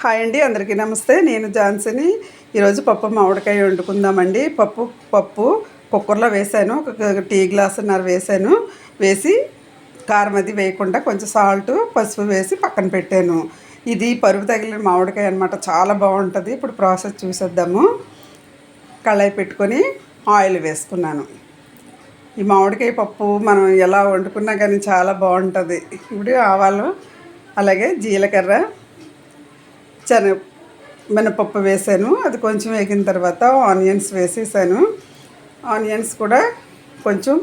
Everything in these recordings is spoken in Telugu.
హాయ్ అండి, అందరికీ నమస్తే. నేను ఝాన్సీని. ఈరోజు పప్పు మామిడికాయ వండుకుందామండి. పప్పు కుక్కర్లో వేసాను. ఒక టీ గ్లాసున్నర వేసాను. వేసి కారం అది వేయకుండా కొంచెం సాల్ట్ పసుపు వేసి పక్కన పెట్టాను. ఇది పరుగు తగిలిన మామిడికాయ అనమాట. చాలా బాగుంటుంది. ఇప్పుడు ప్రాసెస్ చూసేద్దాము. కళాయి పెట్టుకొని ఆయిల్ వేసుకున్నాను. ఈ మామిడికాయ పప్పు మనం ఎలా వండుకున్నా కానీ చాలా బాగుంటుంది. ఇప్పుడు ఆవాలు, అలాగే జీలకర్ర, మినపప్పు వేసాను. అది కొంచెం వేగిన తర్వాత ఆనియన్స్ వేసేసాను. ఆనియన్స్ కూడా కొంచెం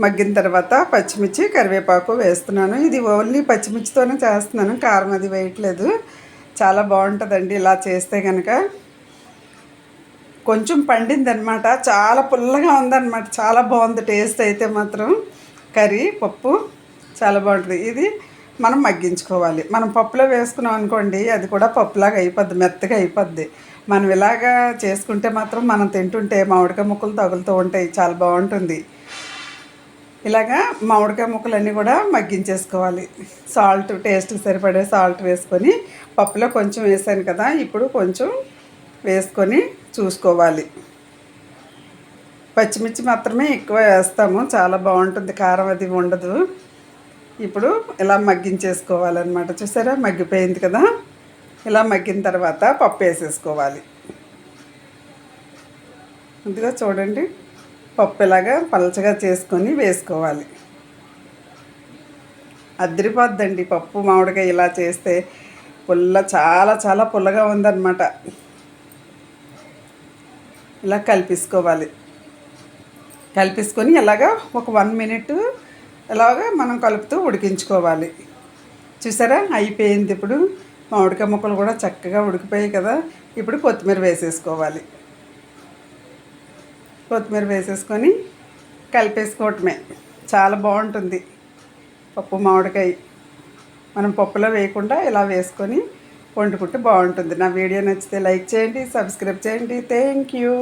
మగ్గిన తర్వాత పచ్చిమిర్చి, కరివేపాకు వేస్తున్నాను. ఇది ఓన్లీ పచ్చిమిర్చితోనే చేస్తున్నాను, కారం అది వేయట్లేదు. చాలా బాగుంటుందండి ఇలా చేస్తే కనుక. కొంచెం పండిందనమాట, చాలా పుల్లగా ఉందన్నమాట. చాలా బాగుంది టేస్ట్ అయితే మాత్రం. పప్పు చాలా బాగుంటుంది. ఇది మనం మగ్గించుకోవాలి. మనం పప్పులో వేసుకున్నాం అనుకోండి, అది కూడా పప్పులాగా అయిపోద్ది, మెత్తగా అయిపోద్ది. మనం ఇలాగా చేసుకుంటే మాత్రం మనం తింటుంటే మామిడికాయ ముక్కలు తగులుతూ ఉంటాయి. చాలా బాగుంటుంది. ఇలాగా మామిడికాయ ముక్కలన్నీ కూడా మగ్గించేసుకోవాలి. సాల్ట్, టేస్ట్ సరిపడే సాల్ట్ వేసుకొని, పప్పులో కొంచెం వేసాను కదా, ఇప్పుడు కొంచెం వేసుకొని చూసుకోవాలి. పచ్చిమిర్చి మాత్రమే ఎక్కువ వేస్తాము, చాలా బాగుంటుంది, కారం అది ఉండదు. ఇప్పుడు ఇలా మగ్గించేసుకోవాలన్నమాట. చూసారా, మగ్గిపోయింది కదా. ఇలా మగ్గిన తర్వాత పప్పు వేసేసుకోవాలి. ముందుగా చూడండి, పప్పు ఇలాగా పలచగా చేసుకొని వేసుకోవాలి. అదిరిపోద్దండి పప్పు మామిడికాయ ఇలా చేస్తే. చాలా చాలా పుల్లగా ఉందన్నమాట. ఇలా కలిపేసుకొని ఇలాగా ఒక 1 మినిట్ ఇలాగా మనం కలుపుతూ ఉడికించుకోవాలి. చూసారా, అయిపోయింది. ఇప్పుడు మామిడికాయ ముక్కలు కూడా చక్కగా ఉడికిపోయాయి కదా. ఇప్పుడు కొత్తిమీర వేసేసుకోవాలి. కొత్తిమీర వేసేసుకొని కలిపేసుకోవటమే. చాలా బాగుంటుంది పప్పు మామిడికాయ. మనం పప్పులో వేయకుండా ఇలా వేసుకొని వండుకుంటే బాగుంటుంది. నా వీడియో నచ్చితే లైక్ చేయండి, సబ్స్క్రైబ్ చేయండి. Thank you.